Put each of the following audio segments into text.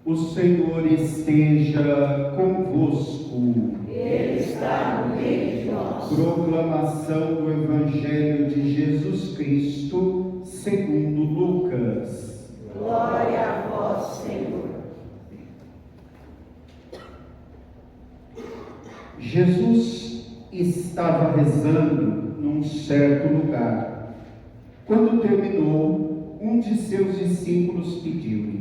O Senhor esteja convosco. Ele está no meio de nós. Proclamação do Evangelho de Jesus Cristo, segundo Lucas. Glória a vós, Senhor. Jesus estava rezando num certo lugar. Quando terminou, um de seus discípulos pediu-lhe: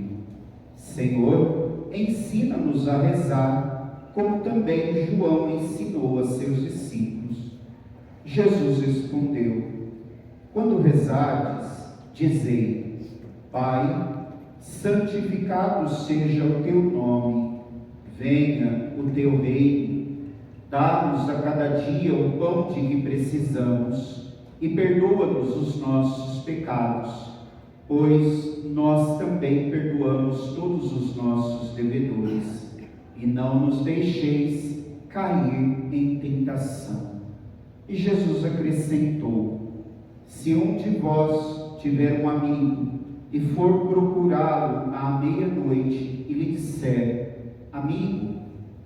Senhor, ensina-nos a rezar, como também João ensinou a seus discípulos. Jesus respondeu: Quando rezardes, dizei: Pai, santificado seja o teu nome, venha o teu reino, dá-nos a cada dia o pão de que precisamos e perdoa-nos os nossos pecados, pois nós também perdoamos todos os nossos devedores, e não nos deixeis cair em tentação. E Jesus acrescentou: Se um de vós tiver um amigo e for procurá-lo à meia-noite e lhe disser: Amigo,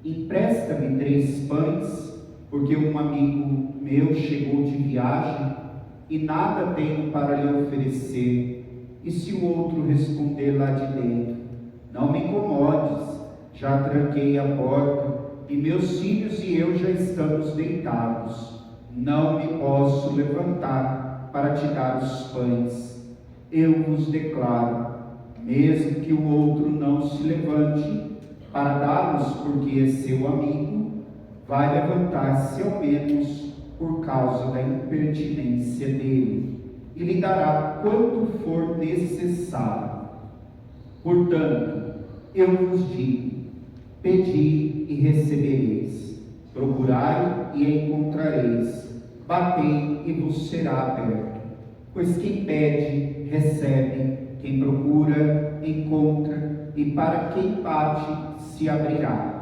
empresta-me 3 pães, porque um amigo meu chegou de viagem e nada tenho para lhe oferecer, e se o outro responder lá de dentro: Não me incomodes, já tranquei a porta, e meus filhos e eu já estamos deitados, não me posso levantar para te dar os pães. Eu vos declaro, mesmo que o outro não se levante para dar-los porque é seu amigo, vai levantar-se ao menos por causa da impertinência dele, e lhe dará quanto for necessário. Portanto, eu vos digo: pedi e recebereis, procurai e encontrareis, batei e vos será aberto. Pois quem pede, recebe, quem procura, encontra, e para quem bate, se abrirá.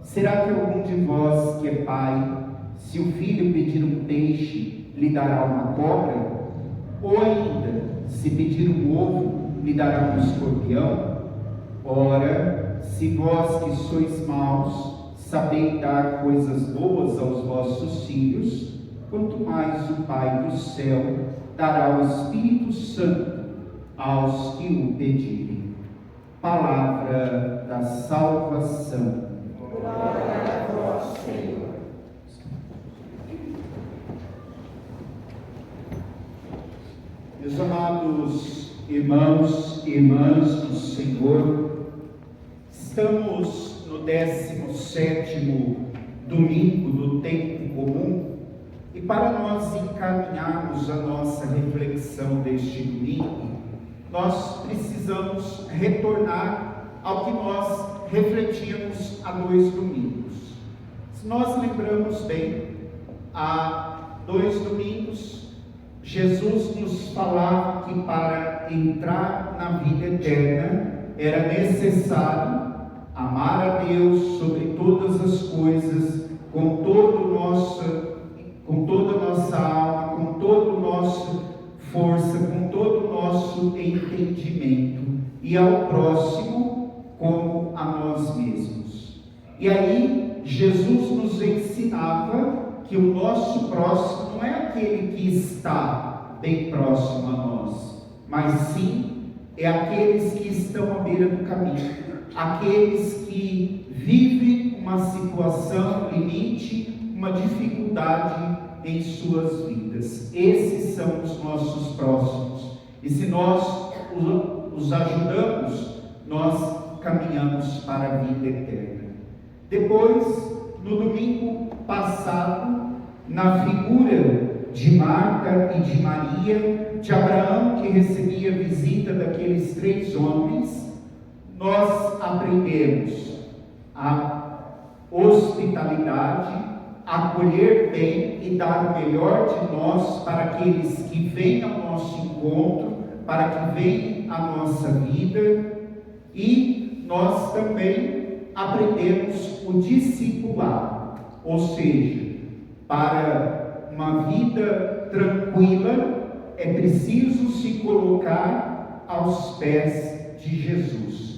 Será que algum de vós que é pai, se o filho pedir um peixe, lhe dará uma cobra? Ou ainda, se pedir um ovo, lhe dará um escorpião? Ora, se vós que sois maus, sabeis dar coisas boas aos vossos filhos, quanto mais o Pai do céu dará o Espírito Santo aos que o pedirem. Palavra da salvação. Glória a vós, Senhor. Meus amados irmãos e irmãs do Senhor, estamos no 17º domingo do tempo comum, e para nós encaminharmos a nossa reflexão deste domingo, nós precisamos retornar ao que nós refletimos há 2 domingos. Se nós lembramos bem, há 2 domingos, Jesus nos falava que para entrar na vida eterna era necessário amar a Deus sobre todas as coisas, com toda a nossa alma, com toda a nossa força, com todo o nosso entendimento, e ao próximo como a nós mesmos. E aí Jesus nos ensinava que o nosso próximo não é aquele que está bem próximo a nós, mas sim é aqueles que estão à beira do caminho, aqueles que vivem uma situação limite, uma dificuldade em suas vidas. Esses são os nossos próximos, e se nós os ajudamos, nós caminhamos para a vida eterna. Depois, no domingo passado, na figura de Marta e de Maria, de Abraão que recebia a visita daqueles 3 homens, nós aprendemos a hospitalidade, acolher bem e dar o melhor de nós para aqueles que vêm ao nosso encontro, para que venham à nossa vida, e nós também aprendemos o discipulado, ou seja, para uma vida tranquila é preciso se colocar aos pés de Jesus.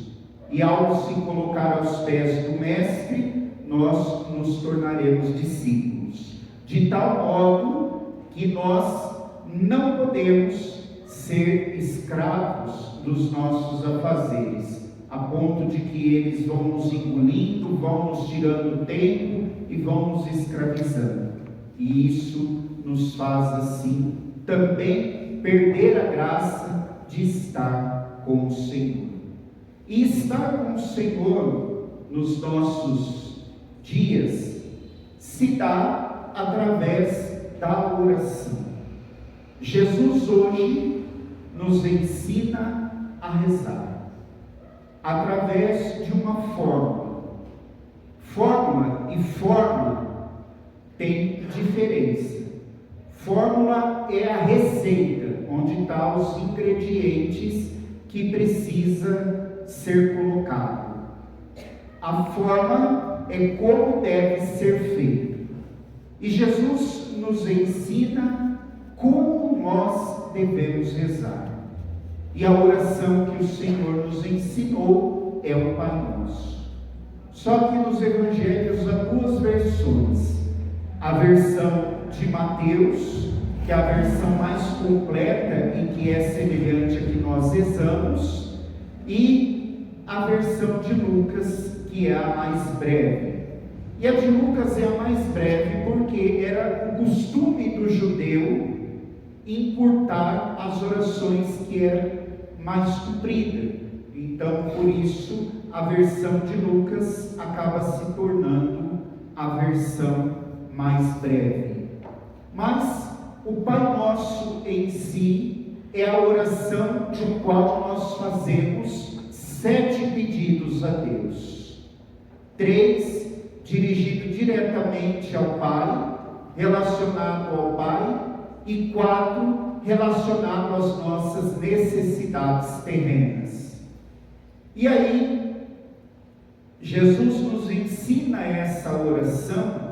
E ao se colocar aos pés do Mestre, nós nos tornaremos discípulos. De tal modo que nós não podemos ser escravos dos nossos afazeres, a ponto de que eles vão nos engolindo, vão nos tirando tempo e vão nos escravizando. E isso nos faz assim também perder a graça de estar com o Senhor. E estar com o Senhor nos nossos dias se dá através da oração. Jesus hoje nos ensina a rezar através de uma fórmula. Fórmula e forma tem diferença. Fórmula é a receita, onde estão os ingredientes que precisa ser colocado. A forma é como deve ser feito. E Jesus nos ensina como nós devemos rezar. E a oração que o Senhor nos ensinou é o Pai Nosso. Só que nos Evangelhos há duas versões. A versão de Mateus, que é a versão mais completa e que é semelhante a que nós rezamos, e a versão de Lucas, que é a mais breve. E a de Lucas é a mais breve porque era o costume do judeu encurtar as orações que eram mais compridas. Então, por isso, a versão de Lucas acaba se tornando a versão mais breve. Mas o Pai Nosso em si é a oração no qual nós fazemos 7 pedidos a Deus. 3 dirigido diretamente ao Pai, relacionado ao Pai, e 4 relacionado às nossas necessidades terrenas. E aí, Jesus nos ensina essa oração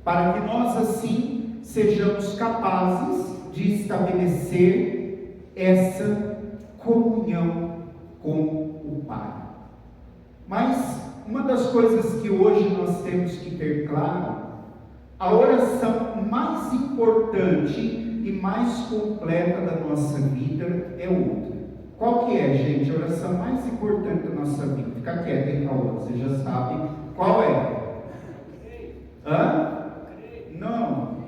para que nós assim sejamos capazes de estabelecer essa comunhão com o Pai. Mas uma das coisas que hoje nós temos que ter claro, a oração mais importante e mais completa da nossa vida é outra. Qual que é, gente, a oração mais importante da nossa vida? Fica quieto, hein, Paulo? Você já sabe qual é. Não.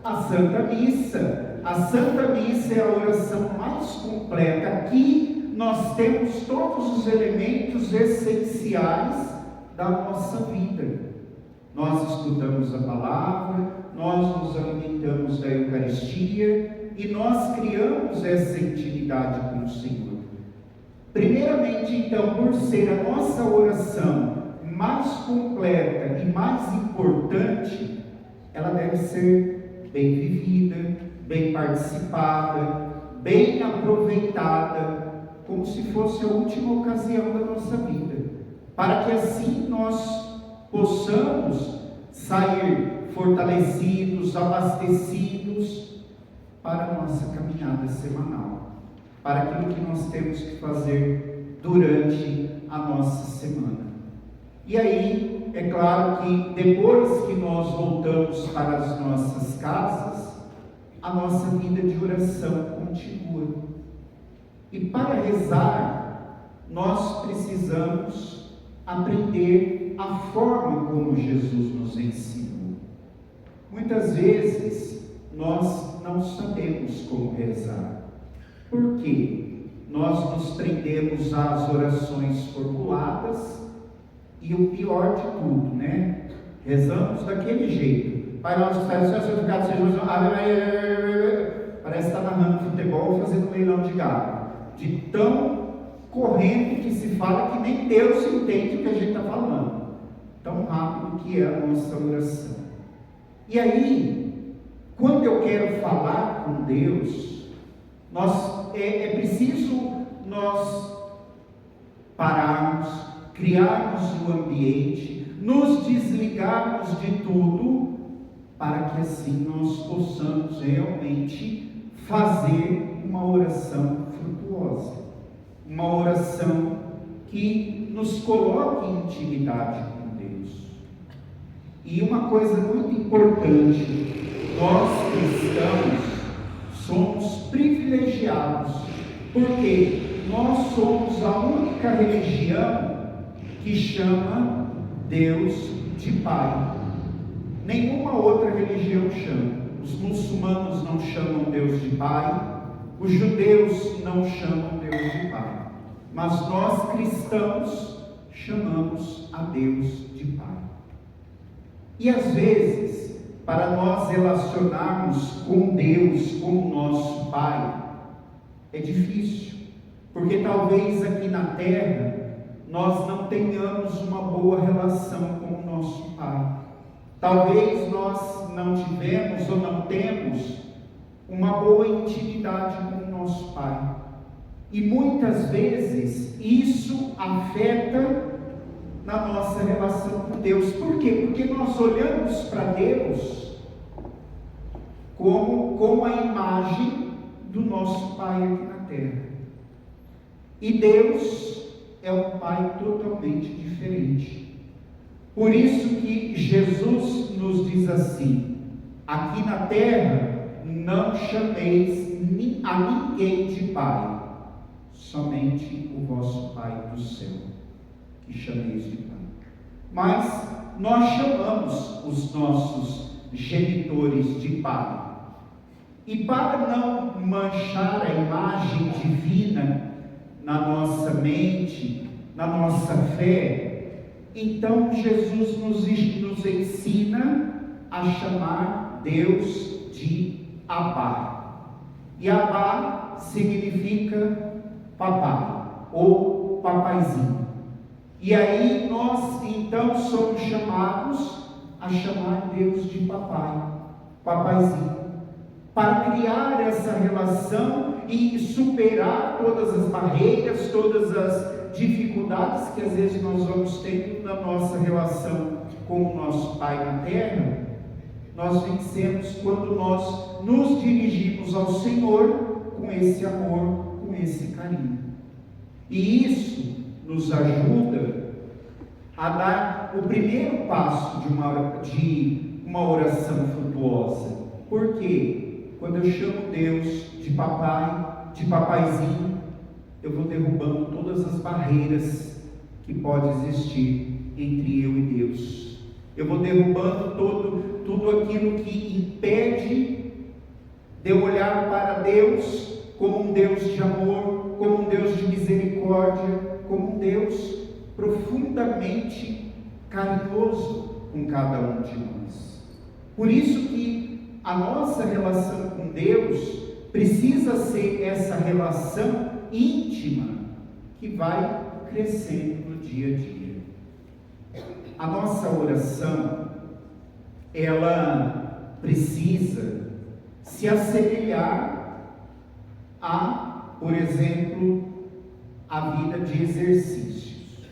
A Santa Missa. A Santa Missa é a oração mais completa. Aqui nós temos todos os elementos essenciais da nossa vida. Nós escutamos a palavra, nós nos alimentamos da Eucaristia e nós criamos essa intimidade com o Senhor. Primeiramente, então, por ser a nossa oração mais completa e mais importante, ela deve ser bem vivida, bem participada, bem aproveitada, como se fosse a última ocasião da nossa vida, para que assim nós possamos sair fortalecidos, abastecidos para a nossa caminhada semanal, para aquilo que nós temos que fazer durante a nossa semana. E aí, é claro que depois que nós voltamos para as nossas casas, a nossa vida de oração continua. E para rezar, nós precisamos aprender a forma como Jesus nos ensinou. Muitas vezes, nós não sabemos como rezar. Por quê? Nós nos prendemos às orações formuladas e o pior de tudo, né? Rezamos daquele jeito. Pai nosso que estás no céu, santificado seja o teu nome. Parece que está narrando futebol fazendo leilão de gado. De tão correndo que se fala que nem Deus entende o que a gente está falando. Tão rápido que é a nossa oração. E aí, quando eu quero falar com Deus, é preciso nós pararmos, criarmos o ambiente, nos desligarmos de tudo, para que assim nós possamos realmente fazer uma oração frutuosa. uma oração que nos coloque em intimidade com Deus. E uma coisa muito importante, nós cristãos somos privilegiados, porque nós somos a única religião que chama Deus de Pai. Nenhuma outra religião chama. Os muçulmanos não chamam Deus de Pai, os judeus não chamam Deus de Pai, mas nós cristãos chamamos a Deus de Pai. E às vezes, para nós relacionarmos com Deus como nosso Pai, é difícil, porque talvez aqui na terra nós não tenhamos uma boa relação com o nosso Pai. Talvez nós não tivemos ou não temos uma boa intimidade com o nosso Pai. E muitas vezes isso afeta na nossa relação com Deus. Por quê? Porque nós olhamos para Deus como a imagem do nosso Pai aqui na terra. E Deus é um Pai totalmente diferente. Por isso que Jesus nos diz assim: aqui na terra não chameis a ninguém de Pai, somente o vosso Pai do céu, que chameis de Pai. Mas nós chamamos os nossos genitores de Pai. E para não manchar a imagem divina na nossa mente, na nossa fé, então Jesus nos ensina a chamar Deus de Abá. E Abá significa papai, ou papaizinho. E aí nós então somos chamados a chamar Deus de papai, papaizinho, para criar essa relação e superar todas as barreiras, todas as dificuldades que às vezes nós vamos tendo na nossa relação com o nosso Pai na terra. Nós vencemos quando nós nos dirigimos ao Senhor com esse amor, com esse carinho. E isso nos ajuda a dar o primeiro passo de uma oração frutuosa. Por quê? Quando eu chamo Deus de papai, de papaizinho, eu vou derrubando todas as barreiras que podem existir entre eu e Deus. Eu vou derrubando tudo aquilo que impede de eu olhar para Deus como um Deus de amor, como um Deus de misericórdia, como um Deus profundamente carinhoso com cada um de nós. Por isso que a nossa relação com Deus precisa ser essa relação íntima que vai crescendo no dia a dia. A nossa oração, ela precisa se assemelhar a, por exemplo, a vida de exercícios.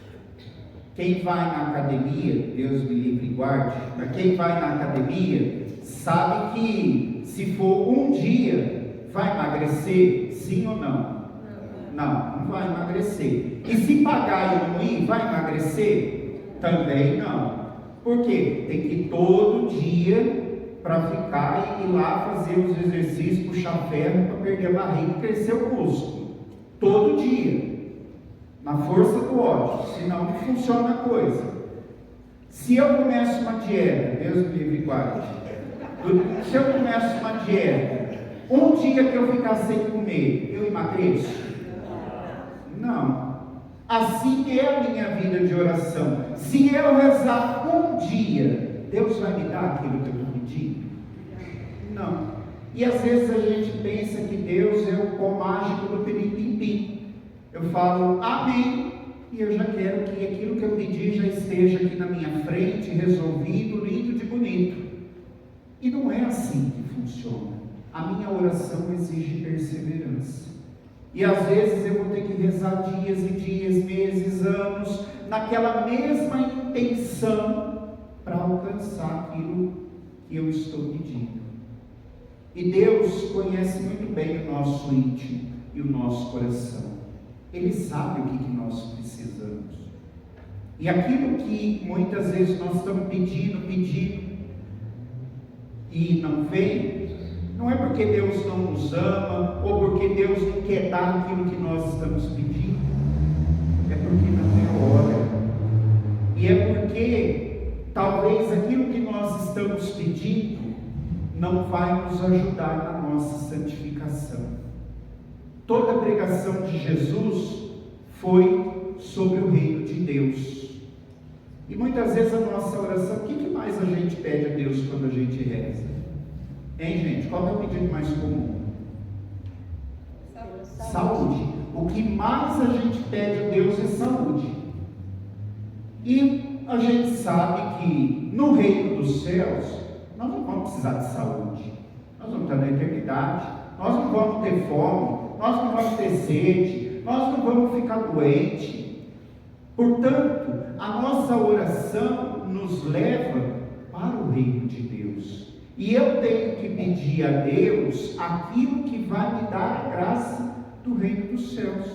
Quem vai na academia, Deus me livre e guarde, mas quem vai na academia sabe que se for um dia, vai emagrecer, sim ou não? Não vai emagrecer. E se pagar e não ir, vai emagrecer? Também não. Por quê? Tem que ir todo dia para ficar e ir lá fazer os exercícios, puxar ferro para perder a barriga e crescer o músculo. Todo dia. Na força do ódio. Senão não funciona a coisa. Se eu começo uma dieta, Deus me livre e guarde. Se eu começo uma dieta, um dia que eu ficar sem comer, eu emagreço? Não. Assim é a minha vida de oração. Se eu rezar um dia, Deus vai me dar aquilo que eu estou pedindo? Não. E às vezes a gente pensa que Deus é o pó mágico do pirim-pim-pim. Eu falo amém, e eu já quero que aquilo que eu pedi já esteja aqui na minha frente, resolvido, lindo de bonito. E não é assim que funciona. A minha oração exige perseverança. E às vezes eu vou ter que rezar dias e dias, meses, anos, naquela mesma intenção para alcançar aquilo que eu estou pedindo. E Deus conhece muito bem o nosso íntimo e o nosso coração. Ele sabe o que nós precisamos. E aquilo que muitas vezes nós estamos pedindo, e não vem, não é porque Deus não nos ama, ou porque Deus não quer dar aquilo que nós estamos pedindo, é porque não é hora. E é porque talvez aquilo que nós estamos pedindo não vai nos ajudar na nossa santificação. Toda a pregação de Jesus foi sobre o reino de Deus. E muitas vezes a nossa oração, o que mais a gente pede a Deus quando a gente reza? Hein, gente? Qual é o pedido mais comum? Saúde. O que mais a gente pede a Deus é saúde. E a gente sabe que no reino dos céus, nós não vamos precisar de saúde. Nós vamos estar na eternidade. Nós não vamos ter fome. Nós não vamos ter sede. Nós não vamos ficar doentes. Portanto, a nossa oração nos leva para o reino de Deus. E eu tenho que pedir a Deus aquilo que vai me dar a graça do reino dos céus.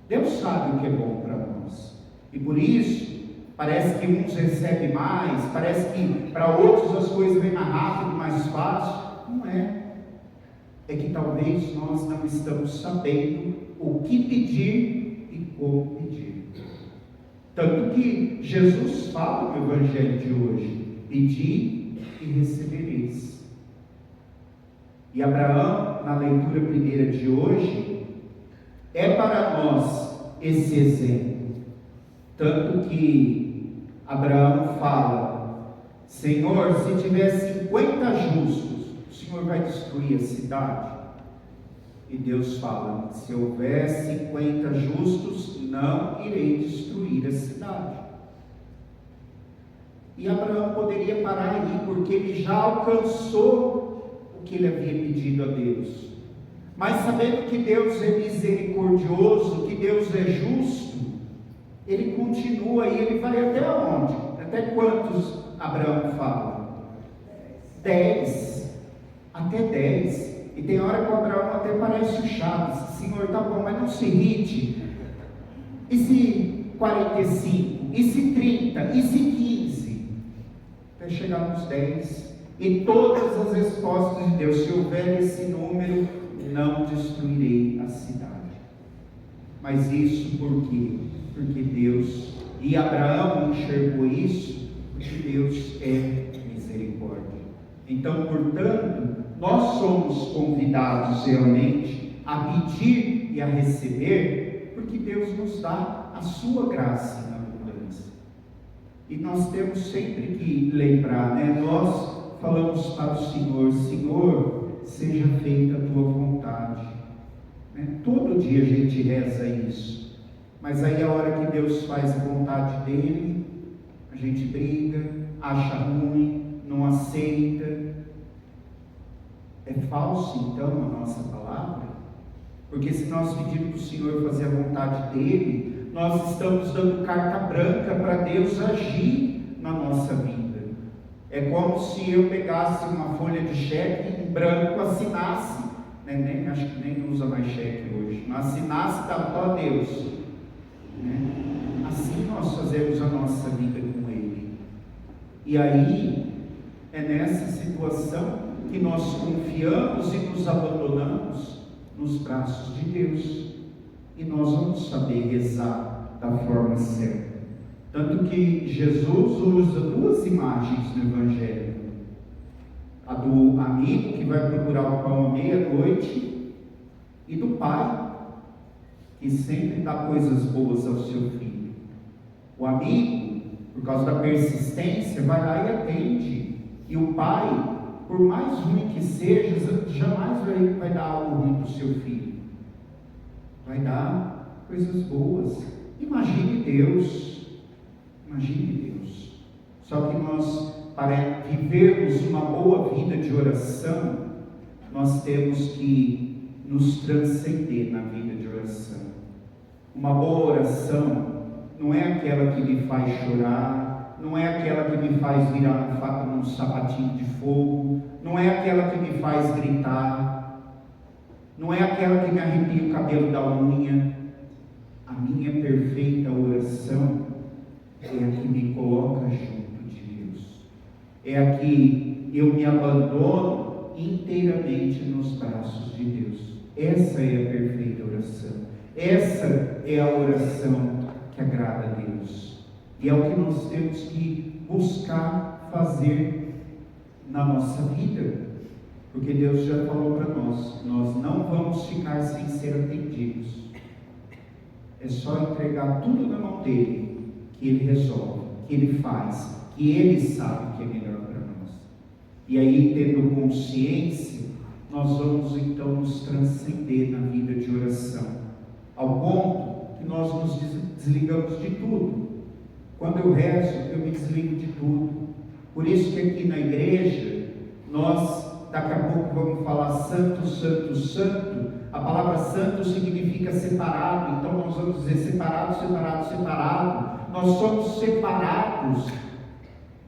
Deus sabe o que é bom para nós. E por isso, parece que uns recebem mais, parece que para outros as coisas vêm mais rápido, mais fácil. Não é. É que talvez nós não estamos sabendo o que pedir e como pedir. Tanto que Jesus fala no Evangelho de hoje: pedi e recebereis. E Abraão, na leitura primeira de hoje, é para nós esse exemplo. Tanto que Abraão fala: Senhor, se tiver 50 justos, o Senhor vai destruir a cidade? E Deus fala: se houver 50 justos, não irei destruir a cidade. E Abraão poderia parar aí, porque ele já alcançou o que ele havia pedido a Deus. Mas sabendo que Deus é misericordioso, que Deus é justo, ele continua e ele vai até onde? Até quantos Abraão fala? 10. Até 10. E tem hora que o Abraão até parece o Chaves: Senhor, tá bom, mas não se irrite. E se 45? E se 30? E se 15? Até chegar nos 10. E todas as respostas de Deus: se houver esse número, não destruirei a cidade. Mas isso por quê? Porque Deus, e Abraão enxergou isso, porque Deus é misericórdia. Então, portanto, nós somos convidados realmente a pedir e a receber, porque Deus nos dá a sua graça na abundância. E nós temos sempre que lembrar, né? Nós falamos para o Senhor: Senhor, seja feita a tua vontade. Né? Todo dia a gente reza isso. Mas aí a hora que Deus faz a vontade dele, a gente briga, acha ruim, não aceita. É falso então a nossa palavra? Porque se nós pedirmos para o Senhor fazer a vontade dele, nós estamos dando carta branca para Deus agir na nossa vida. É como se eu pegasse uma folha de cheque em branco, assinasse, né? Acho que nem usa mais cheque hoje, mas assinasse e dava para Deus, né? Assim nós fazemos a nossa vida com Ele. E aí é nessa situação que nós confiamos e nos abandonamos nos braços de Deus, e nós vamos saber rezar da forma certa. Tanto que Jesus usa duas imagens no Evangelho: a do amigo que vai procurar o pão à meia-noite, e do pai que sempre dá coisas boas ao seu filho. O amigo, por causa da persistência, vai lá e atende, e o pai, por mais ruim que seja, jamais vai dar algo ruim para o seu filho. Vai dar coisas boas. Imagine Deus. Imagine Deus. Só que nós, para vivermos uma boa vida de oração, nós temos que nos transcender na vida de oração. Uma boa oração não é aquela que me faz chorar, não é aquela que me faz virar num sapatinho de fogo, não é aquela que me faz gritar, não é aquela que me arrepia o cabelo da unha. minha perfeita oração é a que me coloca junto de Deus. É a que eu me abandono inteiramente nos braços de Deus. Essa é a perfeita oração. Essa é a oração que agrada a Deus. E é o que nós temos que buscar fazer na nossa vida. Porque Deus já falou para nós não vamos ficar sem ser atendidos. É só entregar tudo na mão dele, que ele resolve, que ele faz, que ele sabe o que é melhor para nós. E aí, tendo consciência, nós vamos então nos transcender na vida de oração, ao ponto que nós nos desligamos de tudo. Quando eu rezo, eu me desligo de tudo. Por isso que aqui na igreja, nós daqui a pouco vamos falar santo, santo, santo. A palavra santo significa separado. Então nós vamos dizer separado, separado, separado. Nós somos separados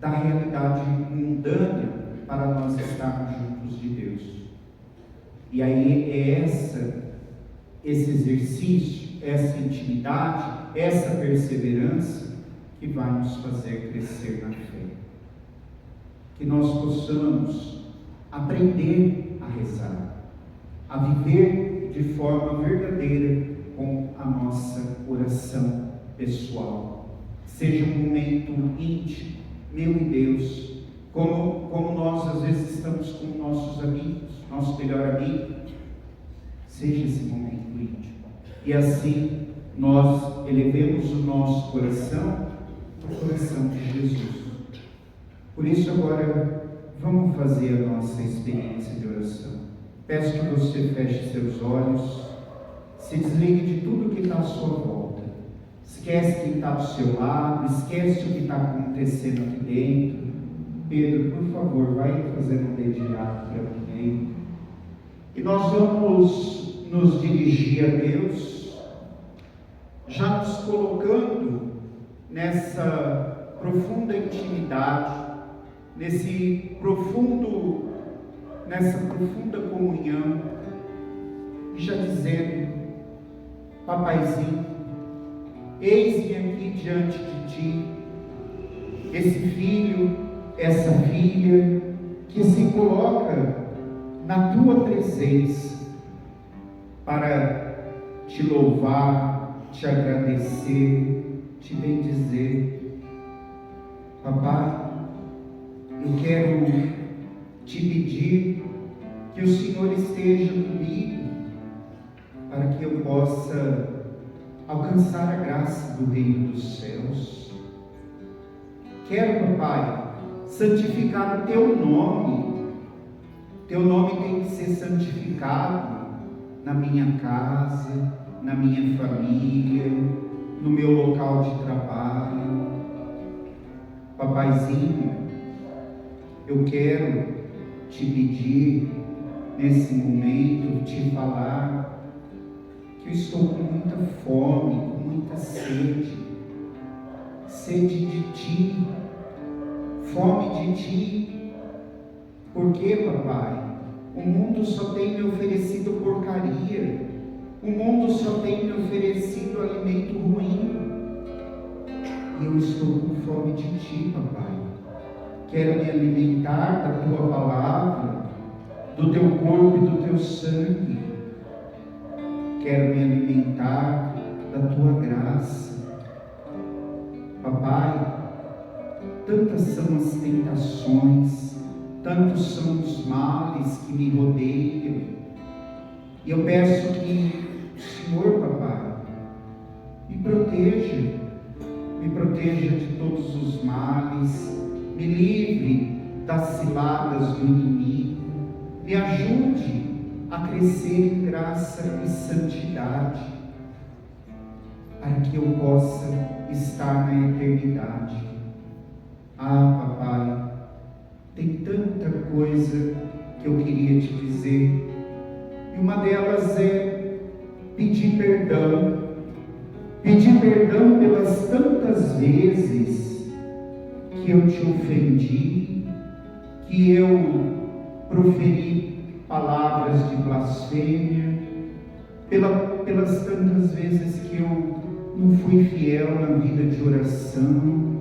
da realidade mundana para nós estarmos juntos de Deus. E aí é esse exercício, essa intimidade, essa perseverança que vai nos fazer crescer na fé. Que nós possamos aprender a rezar, a viver de forma verdadeira com a nossa oração pessoal. Seja um momento íntimo, meu e Deus, como nós às vezes estamos com nossos amigos, nosso melhor amigo. Seja esse momento íntimo. E assim nós elevemos o nosso coração ao coração de Jesus. Por isso agora vamos fazer a nossa experiência de oração. Peço que você feche seus olhos, se desligue de tudo que está à sua volta. Esquece quem está do seu lado, esquece o que está acontecendo aqui dentro. Pedro, por favor, vai fazendo um dedilhado aqui ao meio. E nós vamos nos dirigir a Deus, já nos colocando nessa profunda intimidade, nessa profunda comunhão, e já dizendo: Papaizinho, eis-me aqui diante de ti, esse filho, essa filha, que se coloca na tua presença para te louvar, te agradecer, te bendizer. Papai, eu quero te pedir que o Senhor esteja comigo, para que eu possa alcançar a graça do reino dos céus. Quero, papai, santificar o teu nome. Teu nome tem que ser santificado na minha casa, na minha família, no meu local de trabalho. Papaizinho, eu quero te pedir, nesse momento, te falar que eu estou com muita fome, com muita sede de ti, fome de ti. Porque, papai, o mundo só tem me oferecido porcaria, o mundo só tem me oferecido alimento ruim, e eu estou com fome de ti, papai. Quero me alimentar da tua palavra, do teu corpo e do teu sangue. Quero me alimentar da tua graça. Papai, tantas são as tentações, tantos são os males que me rodeiam, e eu peço que o Senhor, papai, me proteja de todos os males, me livre das ciladas do inimigo, me ajude a crescer em graça e santidade, para que eu possa estar na eternidade. Ah, papai, tem tanta coisa que eu queria te dizer, e uma delas é pedir perdão pelas tantas vezes que eu te ofendi, que eu proferi palavras de blasfêmia, pelas tantas vezes que eu não fui fiel na vida de oração,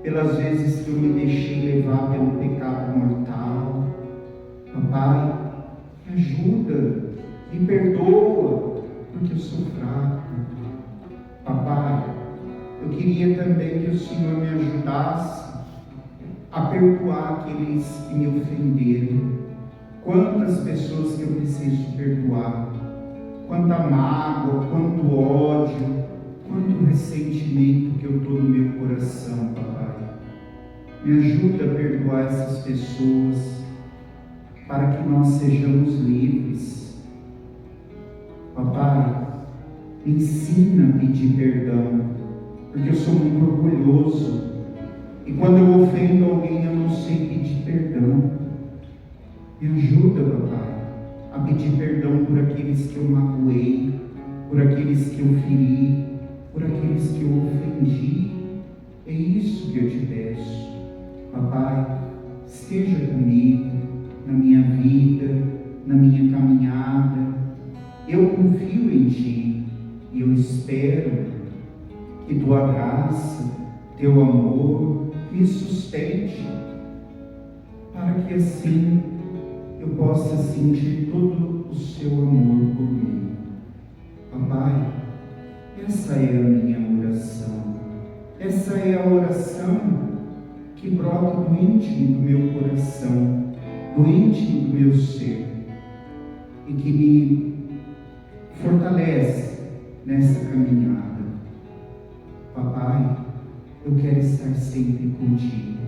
pelas vezes que eu me deixei levar pelo pecado mortal. Papai, me ajuda, me perdoa, porque eu sou fraco. Papai, eu queria também que o Senhor me ajudasse a perdoar aqueles que me ofenderam. Quantas pessoas que eu preciso perdoar, quanta mágoa, quanto ódio, quanto ressentimento que eu estou no meu coração, papai. Me ajuda a perdoar essas pessoas, para que nós sejamos livres. Papai, me ensina a pedir perdão, porque eu sou muito orgulhoso, e quando eu ofendo alguém eu não sei pedir perdão. Me ajuda, papai, a pedir perdão por aqueles que eu magoei, por aqueles que eu feri, por aqueles que eu ofendi. É isso que eu te peço. Papai, esteja comigo na minha vida, na minha caminhada. Eu confio em Ti e eu espero que Tua graça, Teu amor me sustente, para que assim eu possa sentir todo o Seu amor por mim. Papai, essa é a minha oração. Essa é a oração que brota do íntimo do meu coração, do íntimo do meu ser, e que me fortalece nessa caminhada. Papai, eu quero estar sempre contigo,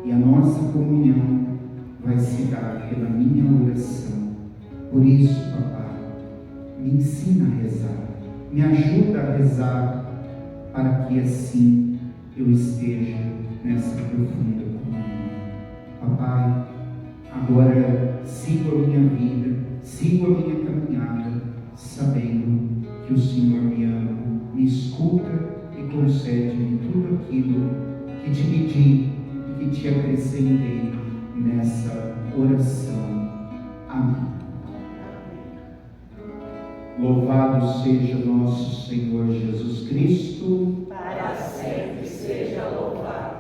e a nossa comunhão vai se dar pela minha oração. Por isso, papai, me ensina a rezar, me ajuda a rezar, para que assim eu esteja nessa profunda comunhão. Papai, agora sigo a minha vida, sigo a minha caminhada, sabendo que o Senhor me ama, me escuta e concede-me tudo aquilo que te pedi e que te acrescentei nessa oração. Amém. Louvado seja nosso Senhor Jesus Cristo. Para sempre seja louvado.